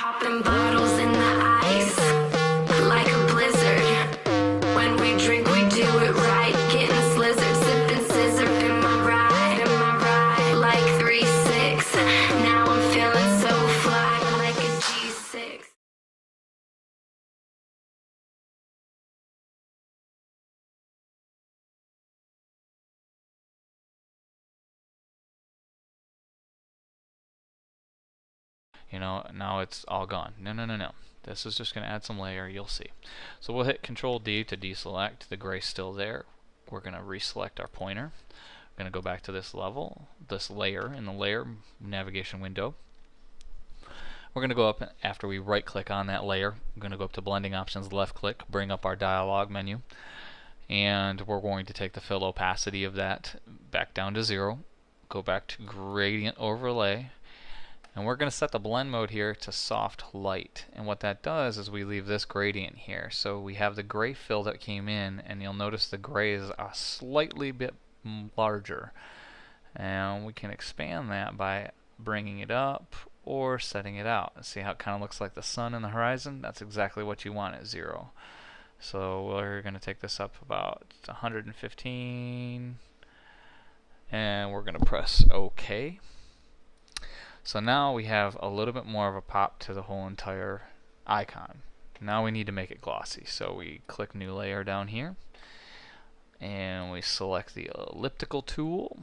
Popping bottles in the ice, like a blizzard. When we drink, we do it right. Getting slizzard, sipping scissor. In my ride, like 3-6. Now I'm feeling so fly, like a G6. You know, now it's all gone. No, no, no, no. This is just going to add some layer, you'll see. So we'll hit Control D to deselect. The gray's still there. We're going to reselect our pointer. We're going to go back to this level, this layer in the layer navigation window. We're going to go up after we right click on that layer. We're going to go up to blending options, left click, bring up our dialog menu, and we're going to take the fill opacity of that back down to 0. Go back to gradient overlay. And we're going to set the blend mode here to soft light. And what that does is we leave this gradient here. So we have the gray fill that came in, and you'll notice the gray is a slightly bit larger. And we can expand that by bringing it up or setting it out. See how it kind of looks like the sun in the horizon? That's exactly what you want at 0. So we're going to take this up about 115, and we're going to press OK. So now we have a little bit more of a pop to the whole entire icon. Now we need to make it glossy. So we click New Layer down here, and we select the elliptical tool,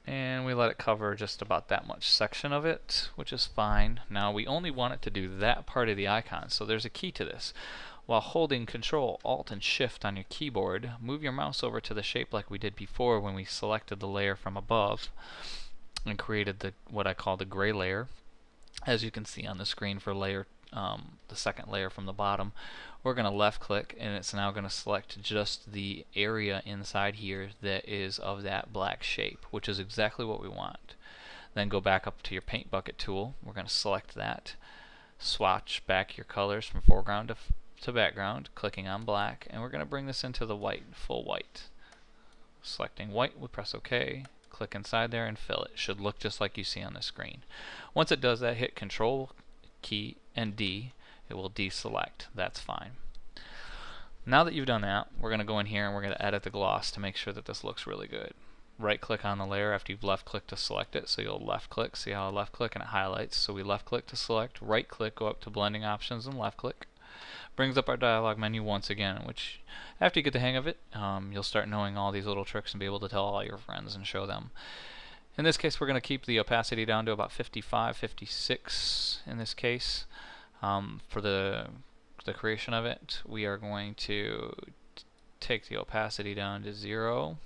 and we let it cover just about that much section of it, which is fine. Now we only want it to do that part of the icon, so there's a key to this. While holding Control, Alt, and Shift on your keyboard, move your mouse over to the shape like we did before when we selected the layer from above and created the what I call the gray layer. As you can see on the screen for layer, the second layer from the bottom, we're going to left click, and it's now going to select just the area inside here that is of that black shape, which is exactly what we want. Then go back up to your paint bucket tool. We're going to select that, swatch back your colors from foreground to background, clicking on black, and we're going to bring this into the white, full white. Selecting white, we press OK, click inside there and fill it. It should look just like you see on the screen. Once it does that, hit Control key and D. It will deselect. That's fine. Now that you've done that, we're going to go in here and we're going to edit the gloss to make sure that this looks really good. Right click on the layer after you've left click to select it, so you'll left click, see how I left click and it highlights. So we left click to select, right click, go up to blending options and left click. Brings up our dialog menu once again, which after you get the hang of it, you'll start knowing all these little tricks and be able to tell all your friends and show them. In this case, we're going to keep the opacity down to about 55, 56 in this case. For the creation of it, we are going to take the opacity down to 0,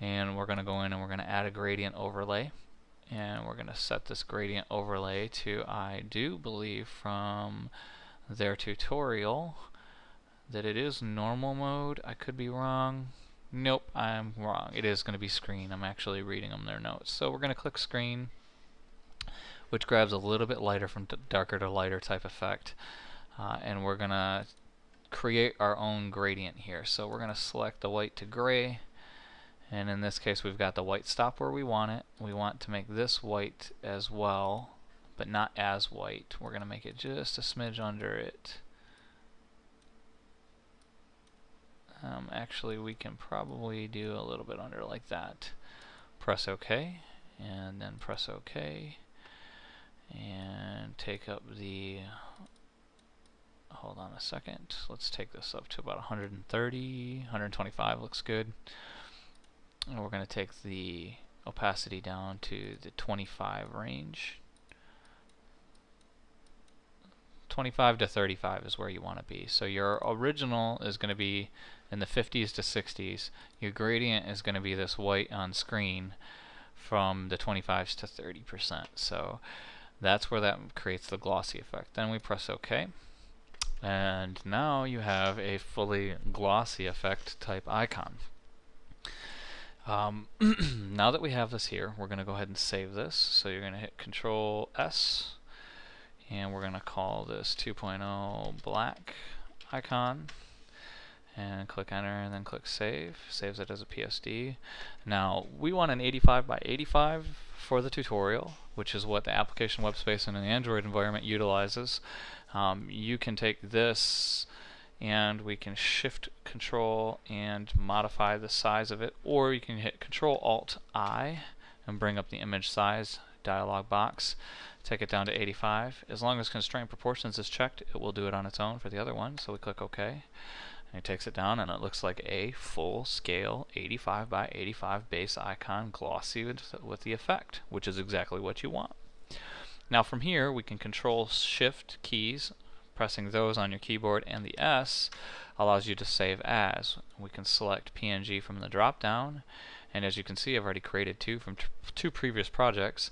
and we're going to go in and we're going to add a gradient overlay. And we're going to set this gradient overlay to, I do believe from their tutorial, that it is normal mode. I could be wrong. Nope, I'm wrong. It is going to be screen. I'm actually reading them their notes. So we're going to click screen, which grabs a little bit lighter from darker to lighter type effect. And we're going to create our own gradient here. So we're going to select the white to gray. And in this case, we've got the white stop where we want it. We want to make this white as well, but not as white. We're going to make it just a smidge under it. Actually, we can probably do a little bit under like that. Press OK, and then press OK, and take up the, hold on a second, let's take this up to about 130, 125 looks good. And we're going to take the opacity down to the 25 range. 25 to 35 is where you want to be. So your original is going to be in the 50s to 60s. Your gradient is going to be this white on screen from the 25s to 30%. So that's where that creates the glossy effect. Then we press OK. And now you have a fully glossy effect type icon. Now that we have this here, we're going to go ahead and save this. So you're going to hit Control S, and we're going to call this 2.0 black icon, and click enter and then click save. Saves it as a PSD. Now we want an 85 by 85 for the tutorial, which is what the application web space in an Android environment utilizes. You can take this and we can shift control and modify the size of it, or you can hit Control Alt I and bring up the image size dialog box, take it down to 85. As long as constraint proportions is checked, it will do it on its own for the other one, so we click OK. And it takes it down and it looks like a full scale 85 by 85 base icon, glossy with the effect, which is exactly what you want. Now from here we can Control Shift keys, pressing those on your keyboard, and the S allows you to save as. We can select PNG from the drop down, and as you can see I've already created two from two previous projects.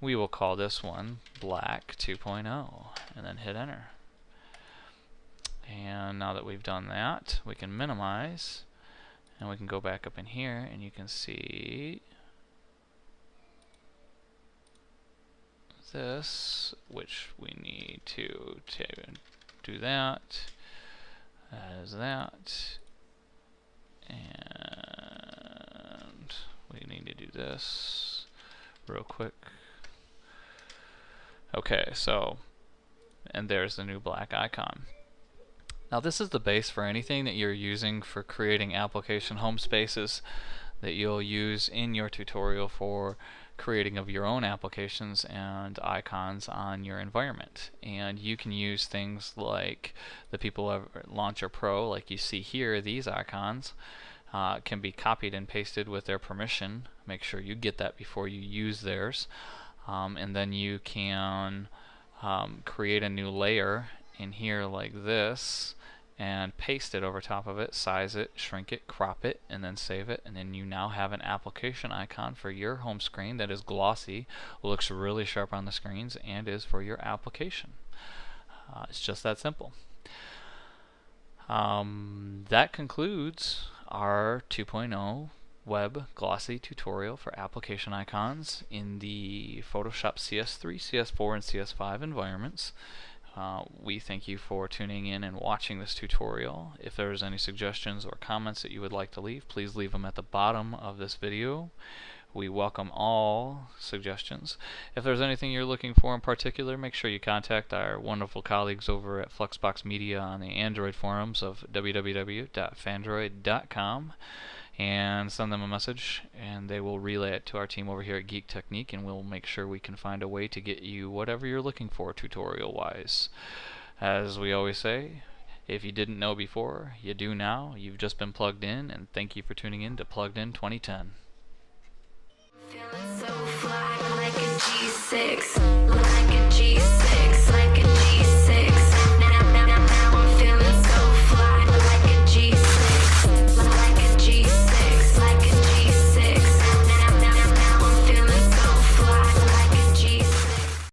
We will call this one Black 2.0 and then hit enter. And now that we've done that, we can minimize and we can go back up in here and you can see this, which we need to do that as that, and we need to do this real quick. Okay, so, and there's the new black icon. Now this is the base for anything that you're using for creating application home spaces that you'll use in your tutorial for creating of your own applications and icons on your environment. And you can use things like the people of Launcher Pro, like you see here, these icons can be copied and pasted with their permission. Make sure you get that before you use theirs. And then you can create a new layer in here like this and paste it over top of it, size it, shrink it, crop it, and then save it, and then you now have an application icon for your home screen that is glossy, looks really sharp on the screens, and is for your application. It's just that simple. That concludes our 2.0 web glossy tutorial for application icons in the Photoshop CS3, CS4, and CS5 environments. We thank you for tuning in and watching this tutorial. If there's any suggestions or comments that you would like to leave, please leave them at the bottom of this video. We welcome all suggestions. If there's anything you're looking for in particular, make sure you contact our wonderful colleagues over at Fluxbox Media on the Android forums of www.fandroid.com and send them a message, and they will relay it to our team over here at Geek Technique, and we'll make sure we can find a way to get you whatever you're looking for tutorial wise. As we always say, if you didn't know before, you do now. You've just been plugged in, and thank you for tuning in to Plugged In 2010. Feeling so fly like a G6.